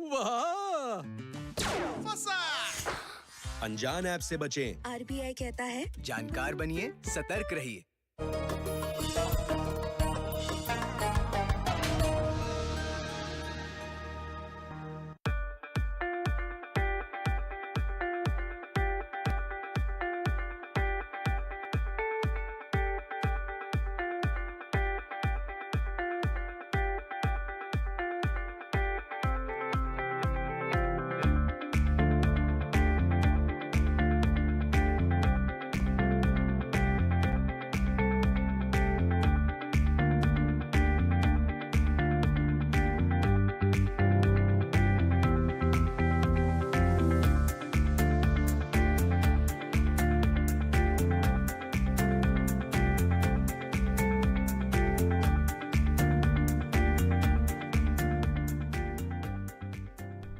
वाह! फंसा। अनजान ऐप से बचें। आरबीआई कहता है जानकार बनिए, सतर्क रहिए।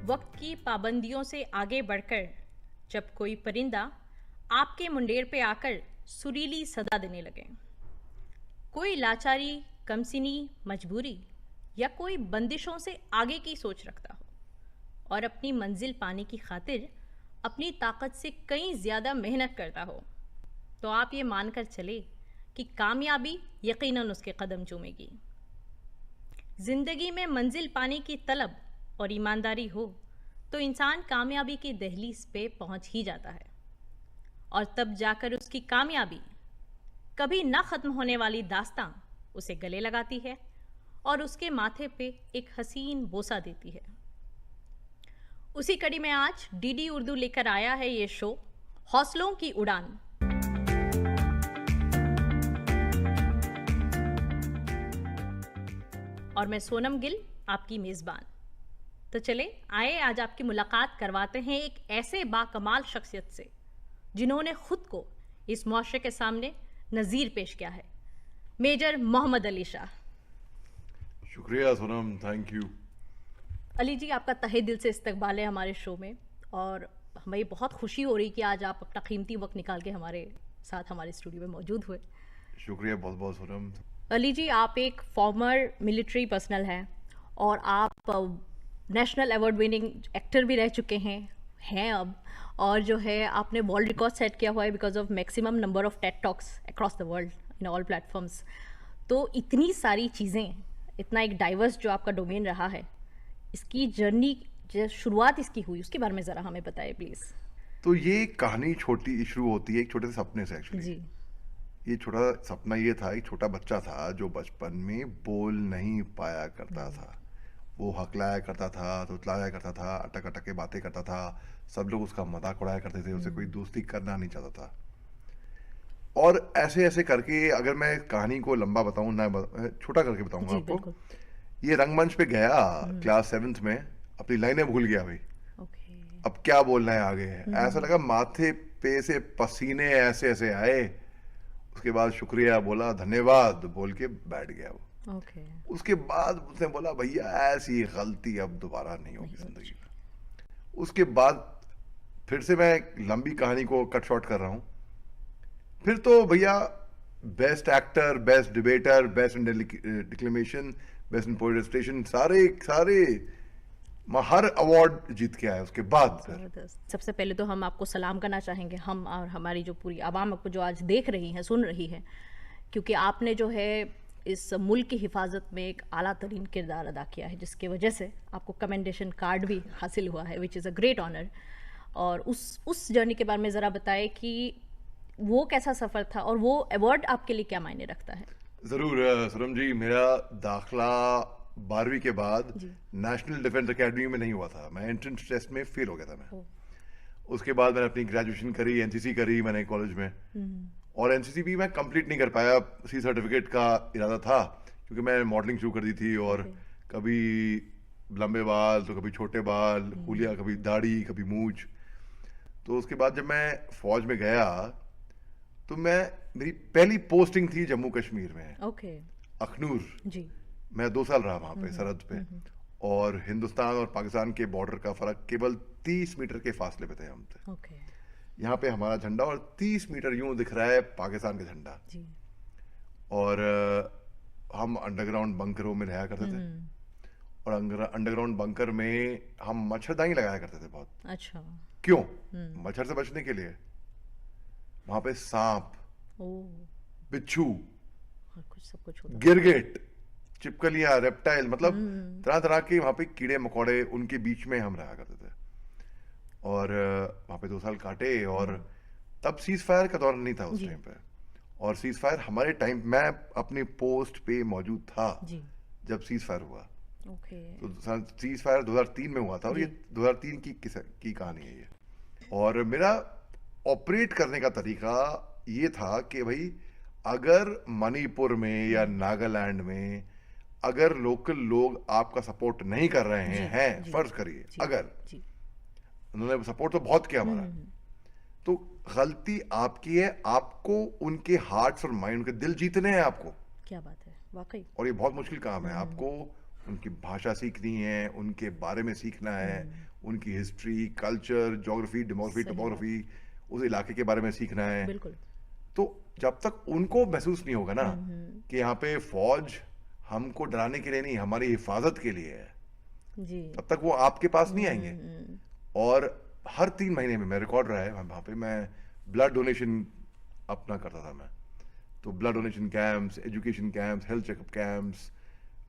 वक्त की पाबंदियों से आगे बढ़कर जब कोई परिंदा आपके मुंडेर पे आकर सुरीली सदा देने लगे, कोई लाचारी, कमसिनी, मजबूरी या कोई बंदिशों से आगे की सोच रखता हो और अपनी मंजिल पाने की खातिर अपनी ताकत से कहीं ज़्यादा मेहनत करता हो, तो आप ये मानकर चले कि कामयाबी यकीनन उसके कदम चूमेगी। ज़िंदगी में मंजिल पाने की तलब और ईमानदारी हो तो इंसान कामयाबी की दहलीज पे पहुंच ही जाता है, और तब जाकर उसकी कामयाबी, कभी ना ख़त्म होने वाली दास्तां, उसे गले लगाती है और उसके माथे पे एक हसीन बोसा देती है। उसी कड़ी में आज डीडी उर्दू लेकर आया है ये शो हौसलों की उड़ान। और मैं सोनम गिल, आपकी मेज़बान। तो चले आए आज आपकी मुलाकात करवाते हैं एक ऐसे बाकमाल शख्सियत से जिन्होंने खुद को इस मुआशरे के सामने नज़ीर पेश किया है, मेजर मोहम्मद अली शाह। शुक्रिया सोनम, थैंक यू। अली जी, आपका तहे दिल से इस्तकबाल है हमारे शो में, और हमें बहुत खुशी हो रही कि आज आप अपना कीमती वक्त निकाल के हमारे साथ हमारे स्टूडियो में मौजूद हुए। शुक्रिया बहुत बहुत सोनम। अली जी, आप एक फॉर्मर मिलिट्री पर्सनल हैं और आप नेशनल अवार्ड विनिंग एक्टर भी रह चुके हैं अब, और जो है आपने वर्ल्ड रिकॉर्ड सेट किया हुआ है because of maximum number of Ted talks across the world in all platforms. तो इतनी सारी चीज़ें, इतना एक डाइवर्स जो आपका डोमेन रहा है, इसकी जर्नी जो शुरुआत इसकी हुई उसके बारे में ज़रा हमें बताइए प्लीज़। तो ये कहानी छोटी शुरू होती है एक छोटे से सपने से एक्चुअली। जी। ये छोटा सपना ये था, एक छोटा बच्चा था जो बचपन में बोल नहीं पाया करता था। वो हकलाया करता था, तुतलाया करता था, अटक अटक के बातें करता था, सब लोग उसका मजाक उड़ाया करते थे, उसे कोई दोस्ती करना नहीं चाहता था। और ऐसे ऐसे करके, अगर मैं कहानी को लंबा बताऊं ना, छोटा करके बताऊंगा आपको। ये रंगमंच पे गया क्लास 7th में, अपनी लाइनें भूल गया भाई। अब क्या बोलना है आगे, ऐसा लगा माथे पे से पसीने ऐसे ऐसे आए। उसके बाद शुक्रिया बोला, धन्यवाद बोल के बैठ गया वो। उसके बाद उसने बोला, भैया ऐसी गलती अब दोबारा नहीं होगी जिंदगी में। उसके बाद फिर से मैं लंबी कहानी को कट शॉर्ट कर रहा हूं, फिर तो भैया best actor, best debater, best in डिक्लेमेशन, best in poetry recitation, सारे हर अवार्ड जीत के आया उसके बाद। सबसे पहले तो हम आपको सलाम करना चाहेंगे, हम और हमारी जो पूरी आवाम आपको जो आज देख रही हैं, सुन रही है, क्योंकि आपने जो है इस मुल्क की हिफाजत में एक आला तरीन किरदार अदा किया है, जिसकी वजह से आपको कमेंडेशन कार्ड भी हासिल हुआ है, which is a great honour. और उस जर्नी के बारे में ज़रा बताएं कि वो कैसा सफ़र था और वो अवार्ड आपके लिए क्या मायने रखता है। ज़रूर सुरम जी, मेरा दाखिला 12वीं के बाद नेशनल डिफेंस एकेडमी में नहीं हुआ था। मैं एंट्रेंस टेस्ट में फेल हो गया था मैं। उसके बाद मैंने अपनी ग्रेजुएशन करी, एनसीसी करी मैंने कॉलेज में, और एनसीसी भी मैं कंप्लीट नहीं कर पाया। सी सर्टिफिकेट का इरादा था, क्योंकि मैं मॉडलिंग शुरू कर दी थी, और कभी लंबे बाल तो कभी छोटे बाल, हुलिया, कभी दाढ़ी, कभी मूंछ। तो उसके बाद जब मैं फौज में गया तो मेरी पहली पोस्टिंग थी जम्मू कश्मीर में, अखनूर जी। मैं 2 साल रहा वहाँ पे सरहद पे, और हिंदुस्तान और पाकिस्तान के बॉर्डर का फर्क केवल 30 मीटर के फासले पे थे हम थे। यहाँ पे हमारा झंडा और 30 मीटर यूं दिख रहा है पाकिस्तान का झंडा जी। और हम अंडरग्राउंड बंकरों में रहा करते थे, और अंडरग्राउंड बंकर में हम मच्छरदानी लगाया करते थे बहुत। अच्छा। क्यों? मच्छर से बचने के लिए। वहां पे सांप, ओ, बिच्छू, और कुछ सब कुछ होता गिरगिट, चिपकलियां, रेप्टाइल, मतलब तरह तरह के वहां पे कीड़े मकोड़े, उनके बीच में हम रहा करते थे। और वहां पे 2 साल काटे। और तब सीज फायर का दौर नहीं था उस टाइम पे। और सीज फायर हमारे टाइम, मैं अपनी पोस्ट पे मौजूद था जी। जब सीज फायर हुआ। ओके। तो सीज फायर 2003 में हुआ था और ये 2003 की कहानी है ये। और मेरा ऑपरेट करने का तरीका ये था कि भाई अगर मणिपुर में या नागालैंड में अगर लोकल लोग आपका सपोर्ट नहीं कर रहे हैं, फर्ज करिए अगर जी। उन्होंने सपोर्ट तो बहुत किया हमारा, तो गलती आपकी है। आपको उनके हार्ट्स और माइंड, उनके दिल जीतने हैं आपको। क्या बात है, वाकई। और ये बहुत मुश्किल काम है। आपको उनकी भाषा सीखनी है, उनके बारे में सीखना है, उनकी history, culture, geography, demography, topography, उस इलाके के बारे में सीखना है। बिल्कुल। तो जब तक उनको महसूस नहीं होगा ना कि यहाँ पे फौज हमको डराने के लिए नहीं, हमारी हिफाजत के लिए है, जी। तब तक वो आपके पास नहीं आएंगे। और हर 3 महीने में, मैं रिकॉर्ड रहा है वहां पे, मैं ब्लड डोनेशन अपना करता था मैं। तो blood donation camps, education camps, health checkup camps,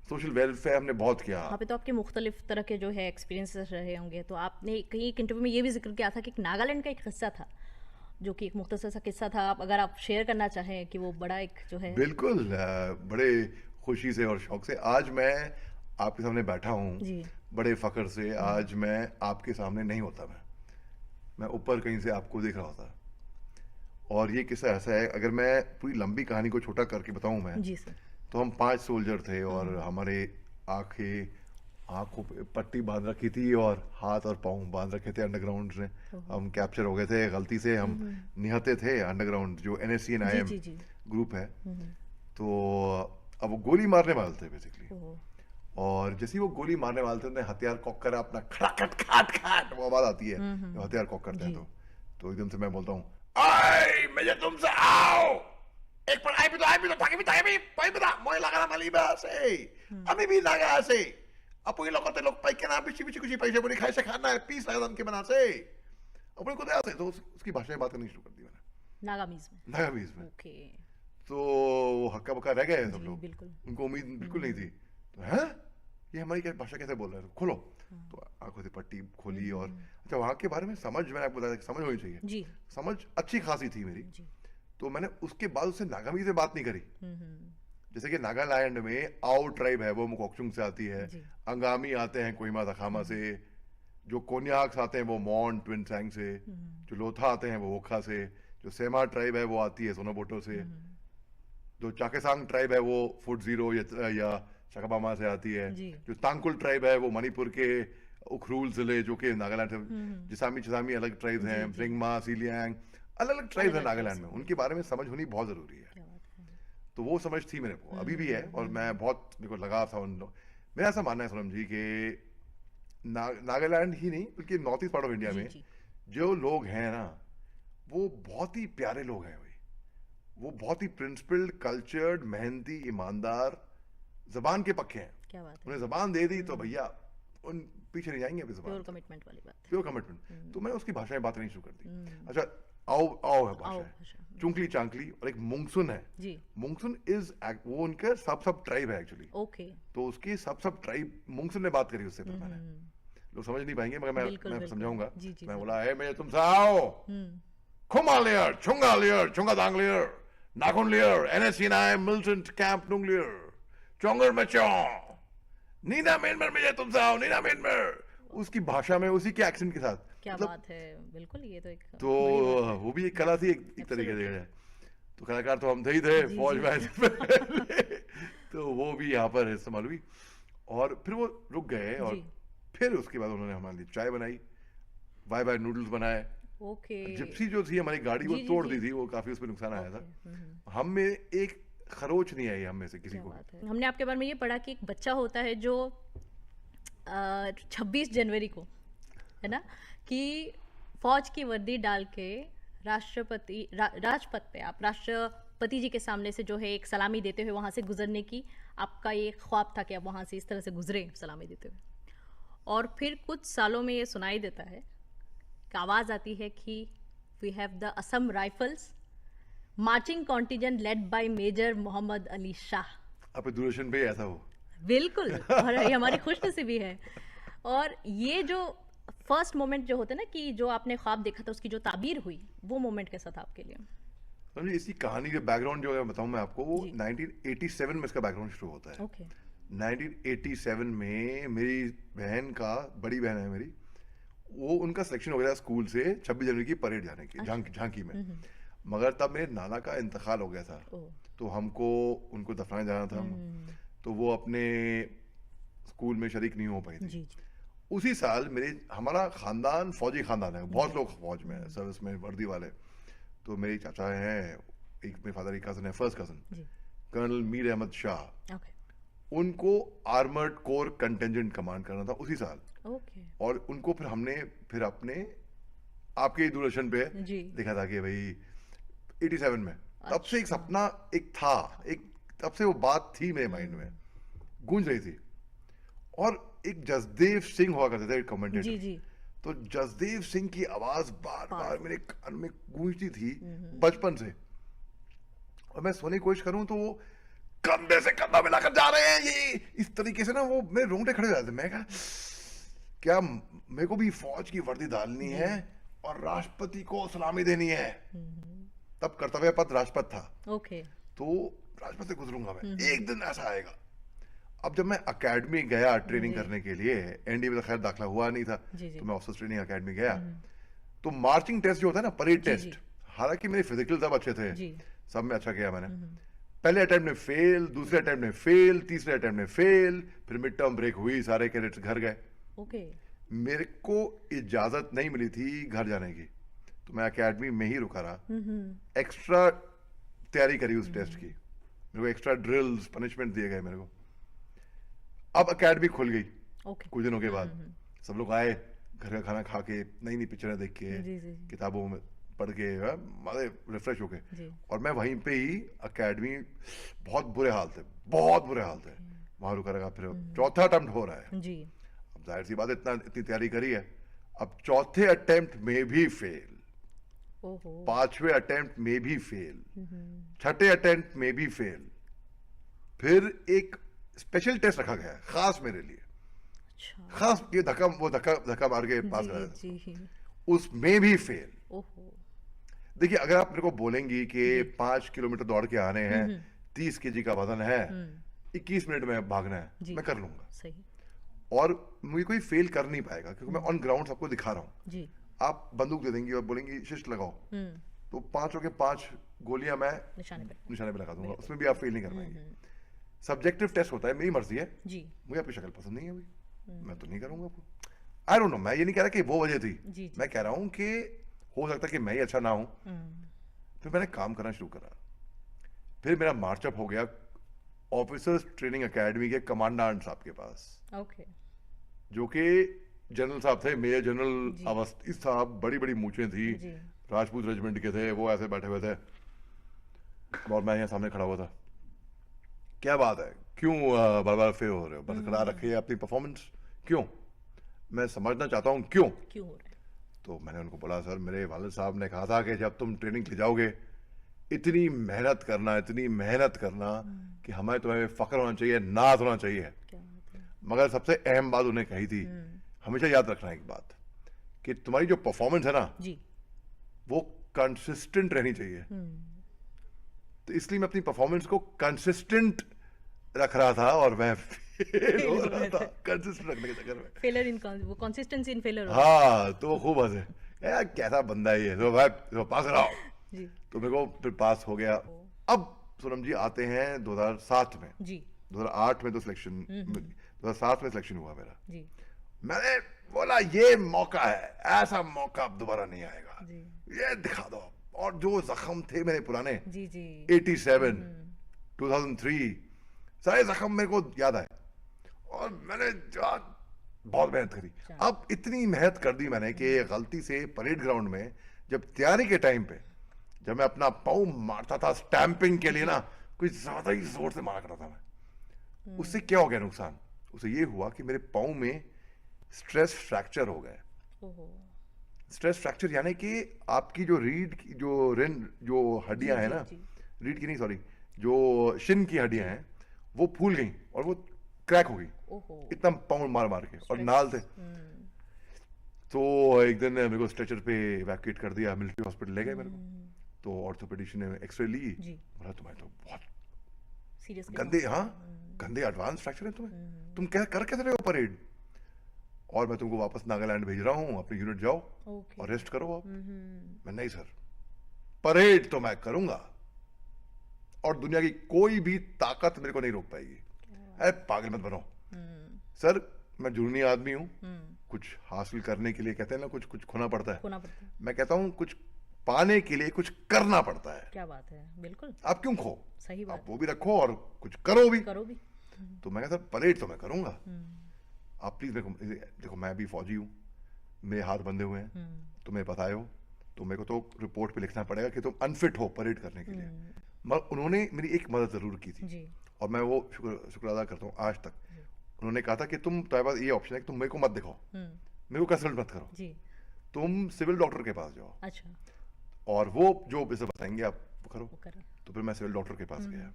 social welfare हमने बहुत किया। वहाँ पे तो आपके मुख्तलिफ तरह के जो है एक्सपीरियंसेस रहे होंगे। तो आपने कहीं एक इंटरव्यू में ये भी जिक्र किया था कि एक नागालैंड का एक किस्सा था, जो कि एक मुख्तसर सा किस्सा था। आप अगर आप शेयर करना चाहें कि वो बड़ा एक जो है। बिल्कुल, बड़े खुशी से और शौक से आज मैं आपके सामने बैठा हूँ, जी। बड़े फख्र से। आज मैं आपके सामने नहीं होता, मैं ऊपर कहीं से आपको देख रहा होता। और ये किस्सा ऐसा है, अगर मैं पूरी लंबी कहानी को छोटा करके बताऊं मैं, जी सर। तो हम 5 सोल्जर थे और हमारे आंखों पे पट्टी बांध रखी थी और हाथ और पाँव बांध रखे थे अंडरग्राउंड से। हम कैप्चर हो गए थे गलती से। हम निहत्थे थे अंडरग्राउंड, जो NSC and IM जी। ग्रुप है। तो अब वो गोली मारने वाले थे बेसिकली। और जैसे ही वो गोली मारने वाले थे, उन्होंने हथियार कॉक करा अपना, खड़ाखट खाट खाट वो आवाज आती है जब हथियार कॉक करते हैं। तो एकदम से मैं बोलता हूँ, आई मुझे तुमसे आओ एक पर आई भी तो थाके भी पाई बता मोय लगा ना मलीबा से अभी भी लगा से अपनी लोगों ते लोग पाई के ना बिची बिची कुछ पैसे बुरी खाई से खाना है पीस लगा के बना से अपने को दे आते। तो उसकी भाषा में बात करनी शुरू कर दी मैंने, नागामीज में। ओके। तो वो हक्का बक्का रह गए सब लोग, बिल्कुल। उनको उम्मीद बिल्कुल नहीं थी। तो है ये हमारी क्या भाषा कैसे बोल रहे हैं, खोलो। तो आंखों से पट्टी खोली। और अच्छा, वहां के बारे में समझ, मैंने आपको बताया समझ होनी चाहिए जी। समझ अच्छी खासी थी मेरी। जी। तो मैंने उसके बाद उससे नागामी से बात नहीं करी। जैसे कि नागालैंड में आओ ट्राइब है, वो मुकोकचुंग से आती है। अंगामी आते हैं कोहिमा दखामा से। जो कोन्याक्स आते हैं वो मॉन ट्विनसैंग से। जो लोथा आते हैं वो वोखा से। जो सेमा ट्राइब है वो आती है सोनोबोटो से। जो चाकेसांग ट्राइब है वो फुट जीरो या शकाबामा से आती है। जो तांकुल ट्राइब है वो मणिपुर के उखरूल जिले, जो कि नागालैंड से। जिसामी चिसामी अलग ट्राइब्स हैं, रिंगमा, सीलियांग, अलग अलग ट्राइब्स हैं नागालैंड में। उनके बारे में समझ होनी बहुत जरूरी है। तो वो समझ थी मेरे को, अभी भी है। और मैं बहुत, मेरे को लगाव था उन लोग। मेरा ऐसा मानना है सोनम जी कि नागालैंड ही नहीं बल्कि north east part of India में जो लोग हैं ना, वो बहुत ही प्यारे लोग हैं भाई। वो बहुत ही प्रिंसिपल्ड, कल्चर्ड, मेहनती, ईमानदार, जबान के पक्के हैं। क्या बात है। उन्हें जबान दे दी तो भैया उन पीछे नहीं जाएंगे अभी जबान। प्योर कमिटमेंट वाली बात। Pure commitment. तो मैंने उसकी भाषा में बात नहीं शुरू कर दी। अच्छा, आओ है भाषा है, चुंकली चांकली। और एक मुंगसुन है जी। मुंगसुन इज वो उनका सब ट्राइब है एक्चुअली। ओके। तो उसकी सब ट्राइब मुंगसुन ने बात करी उससे। फिर मैंने, लोग समझ नहीं पाएंगे मगर मैं समझाऊंगा। मैं बोला है मैं तुमसे आओ खुमा लेयर चुंगा लेयर चुंगा दांग लेयर नागुन लेयर NSC and IM militant camp नुंग लेयर चोंगर मचो नीना मेनमर में तुमसे आओ नीना मेनमर। उसकी भाषा में, उसी के एक्सेंट के साथ। क्या बात है, बिल्कुल। ये तो एक तो वो भी एक कला थी एक तरीके से। तो कलाकार तो हम थे ही थे फौज में। तो वो भी यहाँ पर इस्तेमाल हुई। और फिर वो रुक गए और फिर उसके बाद उन्होंने हमारे लिए चाय बनाई, बाय बाय नूडल्स बनाए। ओके। जिप्सी जो थी हमारी गाड़ी, वो तोड़ दी थी, वो काफी उस पर नुकसान आया था। हम में एक खरोच नहीं आई, हम में से किसी को। हमने आपके बारे में ये पढ़ा कि एक बच्चा होता है जो 26 जनवरी को, है ना, कि फौज की वर्दी डाल के राजपथ पे आप पति जी के सामने से जो है एक सलामी देते हुए वहाँ से गुजरने की आपका ये ख्वाब था कि आप वहाँ से इस तरह से गुजरे सलामी देते हुए, और फिर कुछ सालों में ये सुनाई देता है कि आवाज़ आती है कि we have the Assam Rifles marching contingent led by major Mohammed Ali Shah. आपके दूरदर्शन पे ही ऐसा हो। बिल्कुल, और ये हमारी खुशनसीबी है। और ये जो फर्स्ट मोमेंट जो होता है ना कि जो आपने ख्वाब देखा था उसकी जो ताबीर हुई, वो मोमेंट कैसा था आपके लिए? समझिए इसकी कहानी जो बैकग्राउंड जो है बताऊं मैं आपको, वो 1987 में इसका बैकग्राउंड शुरू होता है। ओके 1987 में मेरी बहन का, बड़ी बहन है मेरी, वो उनका सिलेक्शन हो गया स्कूल से 26 जनवरी की परेड जाने की, झांकी में। मगर तब मेरे नाना का इंतकाल हो गया था, तो हमको उनको दफनाने जाना था, तो वो अपने स्कूल में शरीक नहीं हो पाई थी। उसी साल हमारा खानदान फौजी खानदान है, बहुत लोग फौज में है, सर्विस में वर्दी वाले। तो मेरे चाचा हैं, एक मेरे फादर की कजन है, first cousin colonel Mir Ahmed Shah, उनको आर्मर्ड कोर कंटिजेंट कमांड करना था उसी साल। और उनको फिर हमने फिर अपने आपके दूरदर्शन पे देखा था कि भाई 87 में, तब से एक सपना एक था, तब से वो बात थी मेरे माइंड में, गूंज रही थी। और एक जसदेव सिंह हुआ करते थे कमेंटेटर, तो जसदेव सिंह की आवाज बार बार मेरे कान में गूंजती थी बचपन से। और मैं सोने की कोशिश करूं तो वो कंधे से कंधा मिलाकर जा रहे हैं, ये इस तरीके से ना, वो मेरे रोंगटे खड़े हो जाते। मैं कहा क्या मेरे को भी फौज की वर्दी डालनी है और राष्ट्रपति को सलामी देनी है। तब कर्तव्य पथ राष्ट्रपति था, तो राष्ट्रपति से गुजरूंगा मैं, एक दिन ऐसा आएगा। अब जब मैं अकेडमी गया ट्रेनिंग करने के लिए, एनडीए में तो खैर दाखिला हुआ नहीं था, तो मैं ऑफिसर्स ट्रेनिंग अकेडमी गया, तो मार्चिंग टेस्ट जो होता है ना, परेड टेस्ट, हालांकि मेरे फिजिकल सब अच्छे थे, सब में अच्छा किया मैंने। पहले अटेम्प्ट में फेल, दूसरे अटेम्प्ट में फेल, तीसरे अटेम्प्ट में फेल, फिर मिड टर्म ब्रेक हुई, सारे कैडेट्स घर गए। मेरे को इजाजत नहीं मिली थी घर जाने की, तो मैं अकेडमी में ही रुका रहा। एक्स्ट्रा तैयारी करी उस टेस्ट की, मेरे को एक्स्ट्रा ड्रिल्स, पनिशमेंट दिए गए मेरे को। अब अकेडमी खुल गई कुछ दिनों के बाद, सब लोग आए घर का खाना खा के, नई नई पिक्चरें देख के, किताबों में पढ़ के, रिफ्रेश होके, और मैं वहीं पे ही अकेडमी, बहुत बुरे हाल थे, बहुत बुरे हाल थे, वहां रुका रहा। फिर चौथा अटेम्प्ट हो रहा है जी। अब जाहिर सी बात है, इतनी तैयारी करी है, अब चौथे अटेम्प्ट में भी फेल, पांचवें अटेम्प्ट में भी फेल, छठे अटेम्प्ट में भी फेल। फिर एक स्पेशल टेस्ट रखा गया खास मेरे लिए, खास ये धक्का मार के पास गया, उसमें भी फेल। देखिए अगर आप मेरे को बोलेंगी कि 5 किलोमीटर दौड़ के आने हैं, 30 केजी का वजन है, 21 मिनट में भागना है, मैं कर लूंगा। सही। और मुझे कोई फेल कर नहीं पाएगा, क्योंकि मैं ऑन ग्राउंड सबको दिखा रहा हूँ। आप बंदूक दे देंगी और बोलेंगी शिस्ट लगाओ, तो 5 के 5 गोलियां मैं निशाने पे लगा दूंगा, उसमें भी आप फेल नहीं कर पाएंगे। सब्जेक्टिव टेस्ट होता है, मेरी मर्जी है जी, मुझे आपकी शक्ल पसंद नहीं है अभी, मैं तो नहीं करूंगा आपको। आई डोंट नो, मैं ये नहीं कह रहा कि वो वजह थी जी, मैं कह रहा हूँ कि हो सकता है कि मैं ही अच्छा ना हूं। फिर मैंने काम करना शुरू करा, फिर मेरा मार्चअप हो गया ऑफिसर्स ट्रेनिंग एकेडमी के कमांडेंट साहब के पास, जो कि जनरल साहब थे, मेजर जनरल अवस्थी साहब, बड़ी बड़ी मूछें थी, राजपूत रेजिमेंट के थे, वो ऐसे बैठे हुए थे और मैं यहाँ सामने खड़ा हुआ था। क्या बात है, क्यों बार बार फेल हो रहे हो, बरकरार रखिए अपनी परफॉर्मेंस, क्यों, मैं समझना चाहता हूँ क्यों हो रहा है। तो मैंने उनको बोला, सर मेरे वालिद साहब ने कहा था कि जब तुम ट्रेनिंग ले जाओगे इतनी मेहनत करना कि हमें तुम्हें फख्र होना चाहिए, नाज होना चाहिए। मगर सबसे अहम बात उन्हें कही थी, हमेशा याद रखना एक बात, कि तुम्हारी जो परफॉर्मेंस है ना जी, वो कंसिस्टेंट रहनी चाहिए। तो इसलिए मैं अपनी परफॉर्मेंस को कंसिस्टेंट रख रहा था और मैं फेल हो रहा था कंसिस्टेंट रखने के चक्कर में। फेलियर इन वो कंसिस्टेंसी इन फेलियर। हाँ, तो वो खूब हंसे, यार कैसा बंदा है ये, तो भाई तो पास रहा जी। तो मेरे को फिर पास हो गया। अब सोनम जी आते हैं 2007 में जी, 2008 में तो सिलेक्शन, 2007 में सिलेक्शन हुआ मेरा जी। मैंने बोला ये मौका है, ऐसा मौका अब दोबारा नहीं आएगा जी, ये दिखा दो। और जो जख्म थे मेरे पुराने जी जी, 87 2003 सारे जख्म मेरे को याद आए और मैंने बहुत मेहनत करी। अब इतनी मेहनत कर दी मैंने कि गलती से परेड ग्राउंड में जब तैयारी के टाइम पे जब मैं अपना पाँव मारता था स्टैंपिंग के लिए ना, कुछ ज्यादा ही जोर से मारा करता था मैं। उससे क्या हो गया नुकसान? उससे ये हुआ कि मेरे पाँव में स्ट्रेस फ्रैक्चर हो गए। ओहो। स्ट्रेस फ्रैक्चर यानी कि आपकी जो रीढ़ की जो हड्डियां हैं ना, जी। रीढ़ की नहीं, सॉरी, जो शिन की हड्डियां हैं वो फूल गई और वो क्रैक हो गई। ओहो। इतना पाउंड मार मार के, और नाल थे। तो एक दिन मेरे को स्ट्रेचर पे इवैक्यूएट कर दिया, मिलिट्री हॉस्पिटल ले गए मेरे को। तो ऑर्थोपेडिशियन ने एक्सरे ली, जी। बोला तुम्हें तो बहुत सीरियस गंदे, हाँ गंदे एडवांस फ्रैक्चर है तुम्हें, तुम क्या कर कैसे रहे हो परेड, और मैं तुमको वापस नागालैंड भेज रहा हूँ, अपनी यूनिट जाओ ओके। और रेस्ट करो आप। मैं नहीं सर, परेड तो मैं करूंगा और दुनिया की कोई भी ताकत मेरे को नहीं रोक पाएगी। अरे पागल मत बनो सर, मैं जुनूनी आदमी हूँ, कुछ हासिल करने के लिए कहते हैं ना कुछ कुछ खोना पड़ता है। खोना पड़ता है। मैं कहता हूँ कुछ पाने के लिए कुछ करना पड़ता है। क्या बात है, बिल्कुल आप क्यों खो, सही बात आप वो भी रखो और कुछ करो भी। करो भी। तो मैं कहता परेड तो मैं करूंगा, आप प्लीज मेरे को देखो, मैं भी फौजी हूँ, मेरे हाथ बंधे हुए हैं, तुम्हें बताए हो तो मेरे को तो रिपोर्ट पे लिखना पड़ेगा कि तुम अनफिट हो परेड करने के लिए। मगर उन्होंने मेरी एक मदद जरूर की थी जी। और मैं वो शुक्र अदा करता हूँ आज तक। उन्होंने कहा था कि तुम्हारे पास ये ऑप्शन है कि तुम मेरे को मत दिखाओ, मेरे को कंसल्ट मत करो, जी। तुम सिविल डॉक्टर के पास जाओ अच्छा। और वो जो इसे बताएंगे आप वो करो। वो करें। तो फिर मैं सिविल डॉक्टर के पास गया,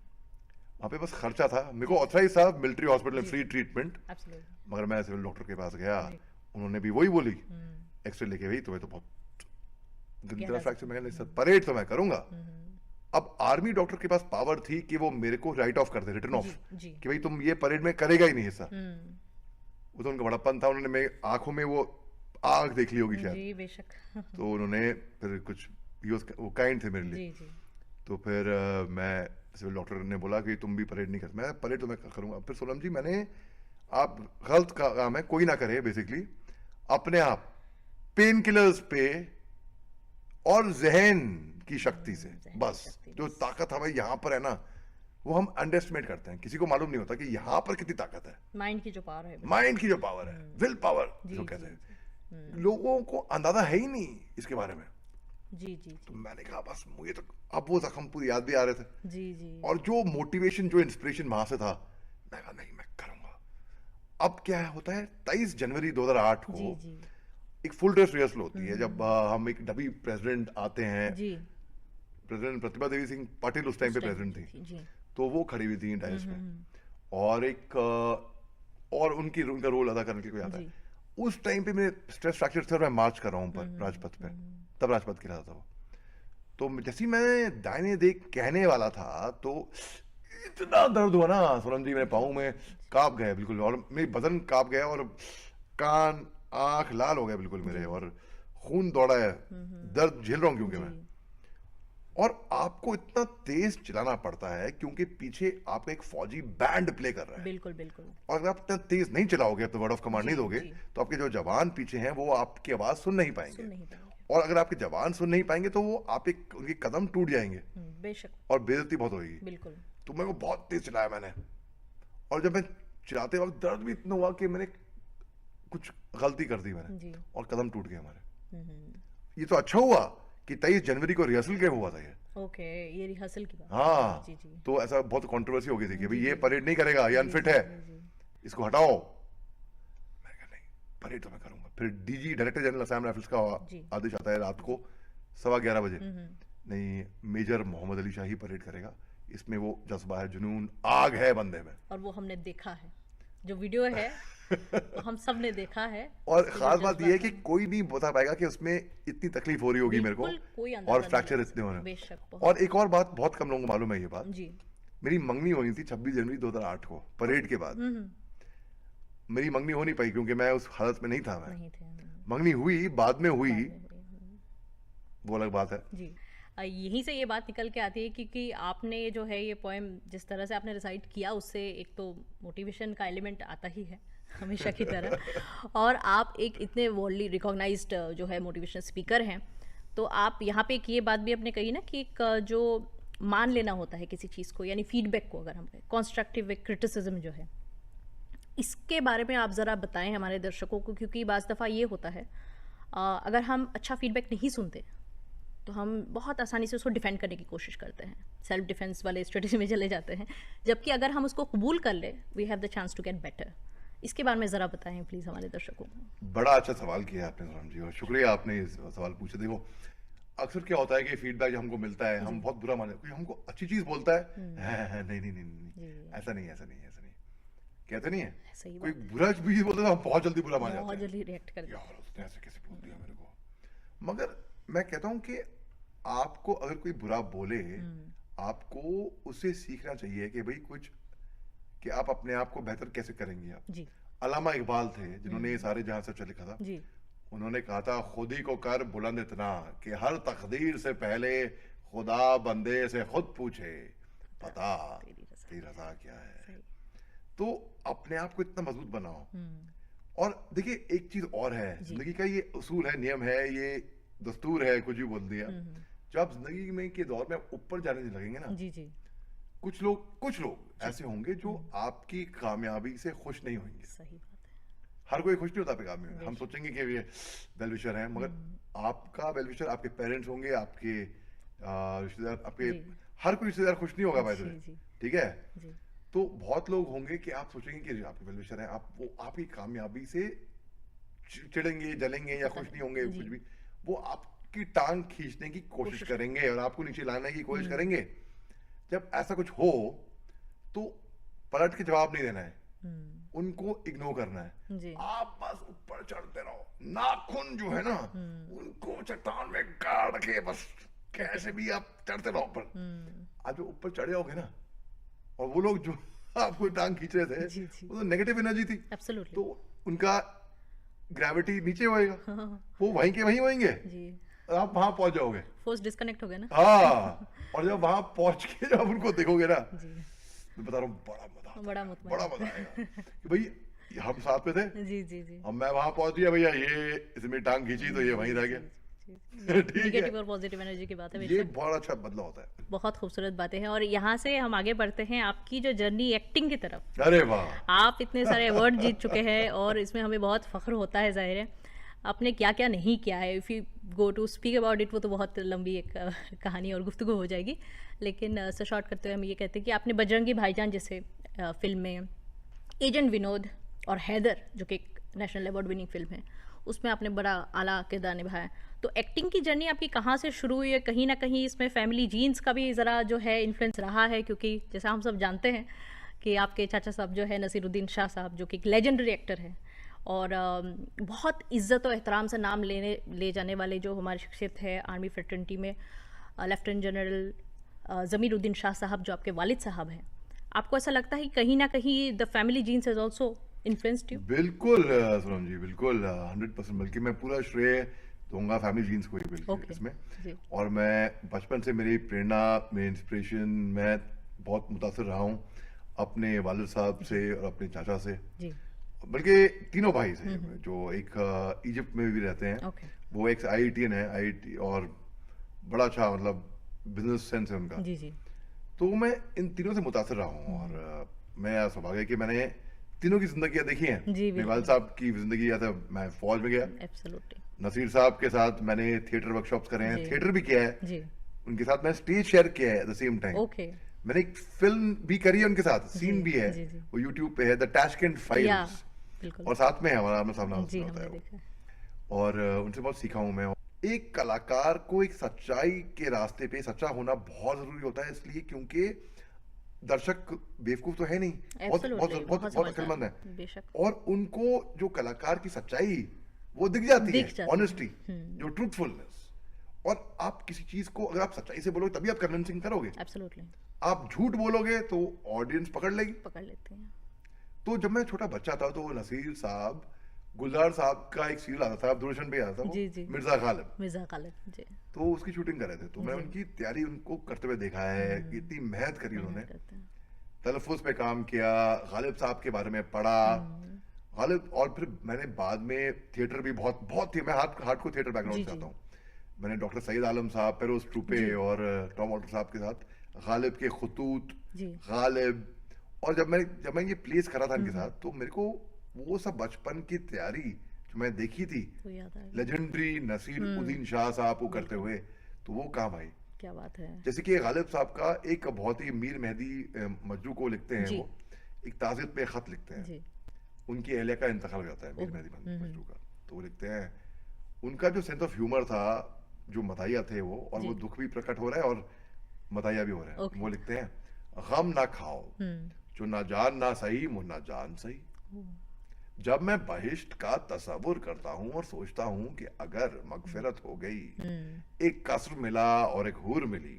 वहाँ पे बस खर्चा था, मेरे को ऑथराइज था मिलिट्री हॉस्पिटल में फ्री ट्रीटमेंट, एब्सोल्युटली। मगर मैं सिविल डॉक्टर के पास गया, उन्होंने भी वही बोली, एक्सरे लेके भाई तुम्हें तो बहुत गंदा फ्रैक्चर। मैं सर परेड तो मैं करूंगा। अब आर्मी डॉक्टर के पास पावर थी कि वो मेरे को राइट ऑफ कर दे, रिटर्न ऑफ, जी। कि भाई तुम ये परेड में करेगा ही नहीं हिस्सा। वो तो उनका बड़प्पन था, उन्होंने मेरी आंखों में वो आग देख ली होगी शायद। जी बेशक। तो उन्होंने फिर कुछ वो काइंड थे मेरे लिए। जी। तो फिर मैं सिविल डॉक्टर ने बोला कि तुम भी परेड नहीं कर, मैं परेड तो मैं करूंगा। फिर सोनम जी मैंने, आप गलत काम है कोई ना करे, बेसिकली अपने आप पेन किलर्स पे और जहन की शक्ति से, बस जो ताकत हमें यहाँ पर है ना, वो हम अंडर एस्टिमेट करते हैं, किसी को मालूम नहीं होता कि यहाँ पर कितनी ताकत है। माइंड की जो पावर है, माइंड की जो पावर है, विल पावर जो कहते हैं, लोगों को अंदाजा है ही नहीं इसके बारे में। जी। तो मैंने कहा बस मुझे तो अब वो जख्म पूरी याद भी आ रहे थे। जी। और जो मोटिवेशन, जो इंस्पिरेशन वहां से था, मैं कहा नहीं मैं करूंगा। अब क्या होता है, 23 जनवरी 2008 को जी। एक फुल ड्रेस रिहर्सल होती है, जब हम एक डबी प्रेसिडेंट आते हैं। जी। प्रेसिडेंट प्रतिभा देवी सिंह पाटिल उस टाइम पे प्रेसिडेंट थी, जी। तो वो खड़ी हुई थी डायस में, और एक और उनका रोल अदा करने के लिए कोई आता है। उस टाइम पे मेरे स्ट्रेस फ्रैक्चर थे और मैं मार्च कर रहा हूँ पर राजपथ पे, तब राजपथ गिरा था वो। तो जैसे मैं दाहिने देख कहने वाला था तो इतना दर्द हुआ ना सोनम जी, मेरे पाँव में कांप गए बिल्कुल, और मेरी बदन कांप गया, और कान आंख लाल हो गए बिल्कुल मेरे, और खून दौड़ा है, दर्द झेल रहा हूँ क्योंकि मैं। और आपको इतना तेज चलाना पड़ता है क्योंकि पीछे आपका एक फौजी बैंड प्ले कर रहा है। बिल्कुल। और अगर आप इतना तेज नहीं चलाओगे, तो वर्ड ऑफ कमांड नहीं दोगे, तो आपके जो जवान पीछे हैं वो आपकी आवाज सुन नहीं पाएंगे। और अगर आपके जवान सुन नहीं पाएंगे तो वो उनके कदम टूट जाएंगे, बेशक, और बेइज्जती बहुत होगी। बिल्कुल। तो मेरे को बहुत तेज चलाया मैंने, और जब मैं चलाते वक्त दर्द भी इतना हुआ कि मैंने कुछ गलती कर दी मैंने, और कदम टूट गए हमारे। ये तो अच्छा हुआ कि 23 जनवरी को रिहर्सल के हुआ था ये। ओके, ये रिहर्सल की बात। हाँ। जी। तो ऐसा बहुत कंट्रोवर्सी हो गई थी कि भाई ये परेड नहीं करेगा, ये अनफिट है, इसको हटाओ। मैं कहा नहीं, परेड तो मैं करूंगा। फिर DG director general Assam rifles का आदेश आता है रात को 11:15 बजे, नहीं मेजर मोहम्मद अली शाही परेड करेगा, इसमें वो जज्बा है, जुनून, आग है बंदे में। और वो हमने देखा है, जो वीडियो है तो हम सब ने देखा है। और खास बात यह है कि कोई नहीं बता पाएगा कि उसमें इतनी तकलीफ हो रही होगी मेरे को, और फ्रैक्चर इतने हो रहे। और एक और बात बहुत कम लोगों को मालूम है ये बात जी, मेरी मंगनी होनी थी 26 जनवरी 2008 को परेड के बाद। मेरी मंगनी हो नहीं पाई क्योंकि मैं उस हालत में नहीं था। मंगनी हुई बाद में हुई, वो अलग बात है जी। यहीं से ये बात निकल के आती है क्योंकि आपने जो है ये पोएम जिस तरह से आपने रिसाइट किया, उससे एक तो मोटिवेशन का एलिमेंट आता ही है हमेशा की तरह, और आप एक इतने वर्ल्डली रिकॉग्नाइज्ड जो है मोटिवेशनल स्पीकर हैं, तो आप यहाँ पे एक ये बात भी आपने कही ना कि एक जो मान लेना होता है किसी चीज़ को, यानी फीडबैक को, अगर हम कंस्ट्रक्टिव क्रिटिसिज्म जो है, इसके बारे में आप ज़रा बताएं हमारे दर्शकों को, क्योंकि बाज़ दफ़ा ये होता है अगर हम अच्छा फीडबैक नहीं सुनते तो हम बहुत आसानी से उसको डिफेंड करने की कोशिश करते हैं, सेल्फ डिफेंस वाले स्ट्रेटजी में चले जाते हैं। जबकि अगर हम उसको कबूल कर ले, we have the chance to get better. इसके बारे में ज़रा बताएं प्लीज़ हमारे दर्शकों को। बड़ा अच्छा सवाल किया आपने सुरम जी, और शुक्रिया आपने इस सवाल पूछे। देखो अक्सर क्या होता है कि फीडबैक जो हमको मिलता है हम बहुत बुरा माने, कोई हमको अच्छी चीज बोलता है, नहीं नहीं नहीं नहीं ऐसा नहीं ऐसा नहीं ऐसा नहीं कहते नहीं है, सही कोई बुरा चीज बोलता है हम बहुत जल्दी बुरा मान बहुत जाते हैं, जल्दी रिएक्ट कर यार उसने ऐसे कैसे बोल दिया मेरे को। मगर मैं कहता हूँ कि आपको अगर कोई बुरा बोले, आपको उससे सीखना चाहिए कि भाई कुछ, कि आप अपने आप को बेहतर कैसे करेंगे आप। जी अल्लामा इकबाल थे जिन्होंने ये सारे जहां से लिखा था। जी उन्होंने कहा था खुद ही को कर बुलंद इतना कि हर तकदीर से पहले खुदा बंदे से खुद पूछे पता तेरी रजा क्या है। तो अपने आप को इतना मजबूत बनाओ। और देखिए एक चीज और है, जिंदगी का ये उसूल है, नियम है, ये दस्तूर है, कुछ भी बोल दिया। जब आप जिंदगी में के दौर में ऊपर जाने लगेंगे ना, जी जी कुछ लोग ऐसे होंगे जो आपकी कामयाबी से खुश नहीं होंगे। सही बात है। हर कोई खुश नहीं होता आपकी कामयाबी में। हम सोचेंगे कि ये वेलविशर है, मगर आपका वेलविशर आपके पेरेंट्स होंगे, आपके रिश्तेदार, आपके हर कोई रिश्तेदार खुश नहीं होगा भाई, ठीक है। तो बहुत लोग होंगे कि आप सोचेंगे कि आपके वेलविशर हैं, आप वो आपकी कामयाबी से चिढ़ेंगे, जलेंगे या खुश नहीं होंगे, कुछ भी, वो आपकी टांग खींचने की कोशिश करेंगे और आपको नीचे लाने की कोशिश करेंगे। जब ऐसा कुछ हो तो पलट के जवाब नहीं देना है, उनको इग्नोर करना है। जी। आप बस ऊपर चढ़ते रहो, नाखून जो है ना उनको चट्टान में गाड़ के बस कैसे भी आप चढ़ते रहो ऊपर। आप जो ऊपर चढ़े होगे ना, और वो लोग जो आपको टांग खींच रहे थे वो तो नेगेटिव एनर्जी थी, एब्सोल्युटली। तो उनका ग्रेविटी नीचे होएगा, वो वहीं के वहीं होंगे, आप वहां पहुंच जाओगे, फोर्स डिस्कनेक्ट हो गया ना। हाँ। और जब वहां पहुंच के जब उनको देखोगे ना, मैं बता रहा हूँ बड़ा मजा आएगा कि भाई हम साथ में थे, जी जी जी। अब मैं वहां पहुंच गया, भैया ये इसमें टांग खींची तो ये वहीं रह गया। ठीक है, नेगेटिव और पॉजिटिव एनर्जी की बात है, ये बहुत अच्छा बदलाव होता है। बहुत खूबसूरत बातें हैं। और यहाँ से हम आगे बढ़ते हैं आपकी जो जर्नी एक्टिंग की तरफ। अरे वाह, आप इतने सारे अवार्ड जीत चुके हैं और इसमें हमें बहुत फख्र होता है, जाहिर है। आपने क्या क्या नहीं किया है, if you go to speak about it, वो तो बहुत लंबी एक कहानी और गुफ्तगू हो जाएगी, लेकिन शॉर्ट करते हुए हम ये कहते हैं कि आपने बजरंगी भाईजान जैसे फिल्म में, एजेंट विनोद और हैदर जो कि एक नेशनल अवार्ड विनिंग फिल्म है, उसमें आपने बड़ा आला किरदार निभाया। तो एक्टिंग की जर्नी आपकी कहाँ से शुरू हुई है? कहीं ना कहीं इसमें फैमिली जीन्स का भी ज़रा जो है इन्फ्लुएंस रहा है, क्योंकि जैसा हम सब जानते हैं कि आपके चाचा साहब जो है नसीरुद्दीन शाह साहब, जो कि एक लेजेंडरी एक्टर है और बहुत इज़्ज़त और एहतराम से नाम ले जाने वाले जो हमारी शख्सियत है आर्मी फ्रेटर्निटी में, लेफ्टिनेंट जनरल ज़मीरुद्दीन शाह साहब जो आपके वालिद साहब हैं। आपको ऐसा लगता है कि कहीं ना कहीं the family genes has also influenced you? बिल्कुल सोनम जी, बिल्कुल 100%, बल्कि मैं पूरा श्रेय दूंगा फैमिली जीन्स को ही बिल्कुल इसमें। और मैं बचपन से मेरी प्रेरणा में इंस्पिरेशन, मैं बहुत मुतासर रहा हूँ अपने वालिद साहब से और अपने चाचा से, बल्कि तीनों भाई से, जो एक इजिप्ट में भी रहते हैं, वो एक IITian है, IIT, और बड़ा अच्छा मतलब बिजनेस सेंस है उनका। जी जी। तो मैं इन तीनों से मुतासर रहा हूँ और मैं सौभाग्य है कि मैंने तीनों की जिंदगी देखी है। मेरे वालिद साहब की जिंदगी, या तो मैं फौज में गया, नसीर साहब के साथ मैंने थिएटर वर्कशॉप्स करे हैं, थिएटर भी किया है उनके साथ, मैं स्टेज शेयर किया है एट द सेम टाइम। मैंने एक फिल्म भी करी है उनके साथ, सीन भी है, वो यूट्यूब पे है, द टैशकेंट फाइल्स, और साथ में हमारा आमना सामना होता है। और उनसे बहुत सीखा हूँ मैं। एक कलाकार को एक सच्चाई के रास्ते पे सच्चा होना बहुत जरूरी होता है, इसलिए क्योंकि दर्शक बेवकूफ तो है नहीं, बहुत अक्लमंद है, और उनको जो कलाकार की सच्चाई वो दिख जाती है, ऑनेस्टी, जो ट्रूथफुलनेस। और आप किसी चीज को अगर आप सच्चाई से बोलोगे तभी आप कन्विंसिंग करोगे। आप झूठ बोलोगे तो ऑडियंस पकड़ लेते हैं। तो जब मैं छोटा बच्चा था तो नसीर साहब, गुलजार साहब का एक सीरियल आता था, दूरदर्शन पे आता था, मिर्जा गालिब जी, तो उसकी शूटिंग कर रहे थे, तो मैं उनकी तैयारी उनको करते हुए देखा है, इतनी मेहनत करी उन्होंने, तलफ़ुज़ पे काम किया, गालिब साहब के बारे में पढ़ा, गालिब, और फिर मैंने बाद में थिएटर भी बहुत थी, मैं हार्ड को थिएटर बैकग्राउंड से आता हूँ। मैंने डॉक्टर सईद आलम साहब, पेरोज ट्रूपे और टॉम वॉल्टर साहब के साथ गालिब के खुतूत, गालिब, और जब मैं ये प्लेस करा था इनके साथ, तो मेरे को वो सब बचपन की तैयारी जो मैं देखी थी, लेजेंडरी नसीरुद्दीन शाह साहब को करते हुए, तो वो काम आई। क्या बात है। जैसे कि गालिब साहब का एक बहुत ही मीर मेहदी मजरू को लिखते हैं, जी। वो एक ताज़ियत पे खत लिखते हैं। जी। उनकी अहलिया का इंतकाल हो जाता है मीर मेहदी मजरू का, तो वो लिखते हैं उनका जो सेंस ऑफ ह्यूमर था, जो मताया थे वो, और वो दुख भी प्रकट हो रहा है और मताया भी हो रहा है। वो लिखते हैं गम ना खाओ जो ना जान ना सही मुझ ना जान सही, जब मैं बहिश्त का तसव्वुर करता हूँ और सोचता हूँ कि अगर मगफिरत हो गई, एक कसर मिला और एक हूर मिली,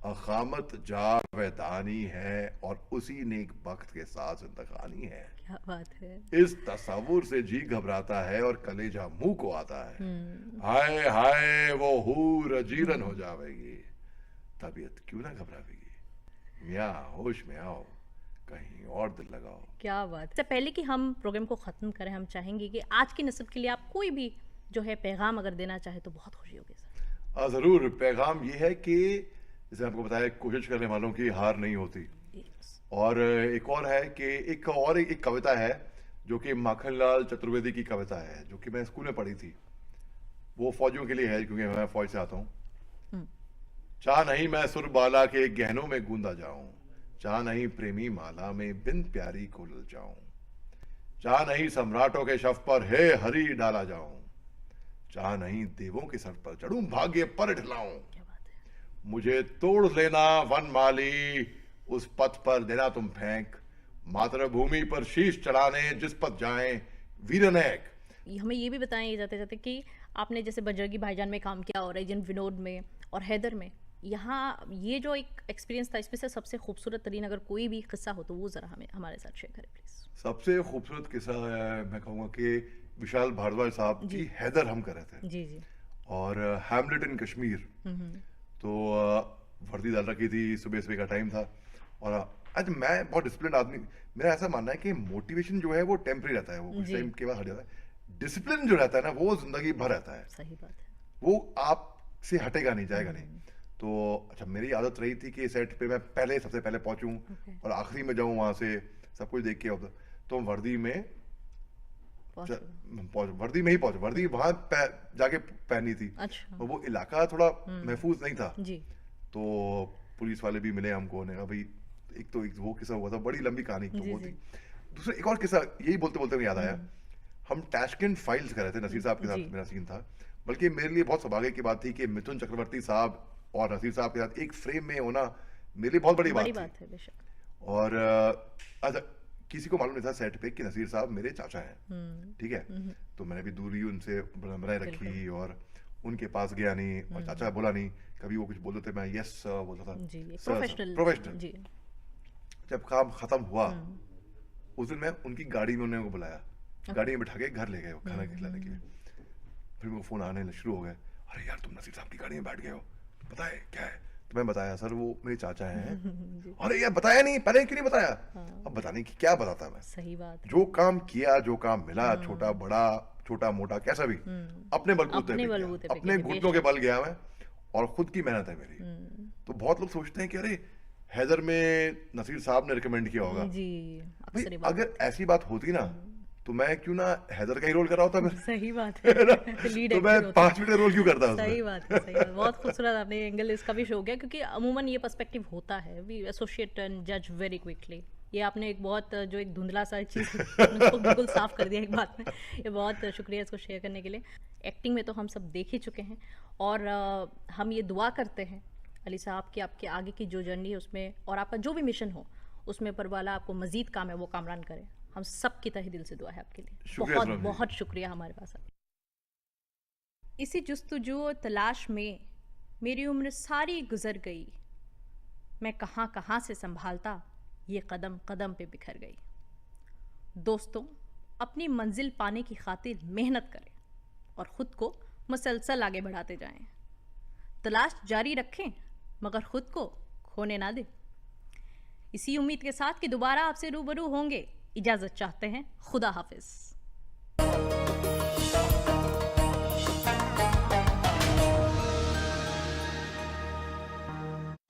अखामत जावेदानी है और उसी नेक बख्त के साथ जिंदगानी है। क्या बात है। इस तसव्वुर से जी घबराता है और कलेजा मुंह को आता है। हाय हाय वो हूर अजीरन हो जावेगी, तबीयत क्यों ना घबरावेगी, मियाँ होश में आओ कहीं और दिल लगाओ। क्या बात। इससे पहले कि हम प्रोग्राम को ख़त्म करें, हम चाहेंगे कि आज की नस्ल के लिए आप कोई भी जो है पैगाम अगर देना चाहे तो बहुत खुशी होगी सर। ज़रूर। पैगाम ये है कि जैसे आपको बताया, कोशिश करने वालों की हार नहीं होती। और एक और है कि एक कविता है जो कि माखनलाल चतुर्वेदी की कविता है, जो कि मैं स्कूल में पढ़ी थी। वो फौजियों के लिए है, क्योंकि मैं फौज से आता हूँ। चाह नहीं मैं सुरबाला के गहनों में गूंदा जाऊं, चाह नहीं प्रेमी माला में बिन प्यारी को ललचाऊं, चाह नहीं सम्राटों के शव पर हे हरी डाला जाऊं, चाह नहीं देवों के सर पर चढ़ूं भाग्य पर ढलाऊं, मुझे तोड़ लेना वन माली उस पथ पर देना तुम फेंक, मातृभूमि पर शीश चढ़ाने जिस पथ जाएं वीर अनेक। हमें ये भी बताएं जाते जाते कि आपने जैसे बजरंगी भाईजान में काम किया और एजेंट विनोद में और हैदर में, यहाँ ये जो एक एक्सपीरियंस था, इसमें से सबसे खूबसूरत तरीन अगर कोई भी किस्सा हो तो वो ज़रा हमें हमारे साथ शेयर करें प्लीज़। सबसे खूबसूरत किस्सा मैं कहूँगा कि विशाल भारद्वाज साहब की हैदर हम कर रहे थे। जी जी। और हैमलेट इन कश्मीर, तो वर्दी डाल रखी थी, सुबह सुबह का टाइम था। और आज मैं बहुत डिसिप्लिन आदमी, मेरा ऐसा मानना है कि मोटिवेशन जो है वो टेम्परेरी रहता है, वो कुछ टाइम के बाद हट जाता है। डिसिप्लिन जो रहता है ना वो जिंदगी भर रहता है। सही बात है। वो आपसे हटेगा नहीं, जाएगा नहीं। तो अच्छा, मेरी आदत रही थी कि सेट पे मैं सबसे पहले पहुंचूं और आखिरी में जाऊं, वहां से सब कुछ देख के। तो वर्दी में वर्दी में ही पहुंचे, वर्दी वहां जाके पहनी थी। अच्छा। और वो इलाका थोड़ा महफूज नहीं था जी। तो पुलिस वाले भी मिले हमको, ने कहा भाई एक वो किस्सा हुआ था, बड़ी लंबी कहानी तो वो थी। दूसरा एक और किस्सा यही बोलते बोलते मुझे याद आया। हम टैशकेंट फाइल्स कर रहे थे, नसीर साहब के साथ मेरा सीन था। बल्कि मेरे लिए बहुत सौभाग्य की बात थी कि मिथुन चक्रवर्ती साहब और नसीर साहब के साथ एक फ्रेम में होना मेरे लिए बहुत बड़ी बात है बेशक। और अच्छा, किसी को मालूम नहीं था सेट पे कि नसीर साहब मेरे चाचा हैं, ठीक है। तो मैंने भी दूरी उनसे बनाए रखी और उनके पास गया नहीं, और चाचा बोला नहीं, कभी वो कुछ बोलते थे मैं यस बोलता था, प्रोफेशनल। जब काम खत्म हुआ उस दिन मैं उनकी गाड़ी में उन्होंने बुलाया, गाड़ी में बिठा के घर ले गए खाना खिलाने के लिए। फिर मेरे को फोन आने शुरू हो गए, अरे यार तुम नसीर साहब की गाड़ी में बैठ गए हो, पता है क्या है? तो मैं बताया सर वो मेरे चाचा हैं। अरे यार बताया नहीं, पहले क्यों नहीं बताया? अब बताने की क्या बताता मैं। सही बात। जो काम किया, जो काम मिला, छोटा बड़ा छोटा मोटा कैसा भी, अपने बलबूते पे, अपने घुटनों के बल गया मैं, और खुद की मेहनत है मेरी। तो बहुत लोग सोचते हैं कि अरे हैदर में नसीर साहब ने रिकमेंड किया होगा जी। अगर ऐसी बात होती ना तो मैं क्यों ना हैदर का ही रोल कर रहा होता। सही बात है। तो मैं 5 मिनट रोल क्यों करता? सही बात है, सही बात। बहुत खूबसूरत आपने एंगल इसका भी शो किया, क्योंकि अमूमन ये पर्सपेक्टिव होता है, वी एसोसिएट एंड जज वेरी क्विकली। ये आपने एक बहुत जो एक धुंधला सा चीज़ उसको बिल्कुल साफ कर दिया एक बात में। ये बहुत शुक्रिया इसको शेयर करने के लिए। एक्टिंग में तो हम सब देख ही चुके हैं, और हम ये दुआ करते हैं अली साहब की आपके आगे की जो जर्नी है उसमें, और आपका जो भी मिशन हो उसमें पर वाला आपको मजीद काम है वो कामरान करे। हम सब की तहे दिल से दुआ है आपके लिए। बहुत बहुत शुक्रिया हमारे पास आए। इसी जुस्तजू और तलाश में मेरी उम्र सारी गुजर गई, मैं कहाँ कहाँ से संभालता ये कदम कदम पे बिखर गई। दोस्तों, अपनी मंजिल पाने की खातिर मेहनत करें और ख़ुद को मुसलसल आगे बढ़ाते जाएं। तलाश जारी रखें मगर ख़ुद को खोने ना दें। इसी उम्मीद के साथ कि दोबारा आपसे रूबरू होंगे, इजाज़त चाहते हैं। खुदा हाफिज़।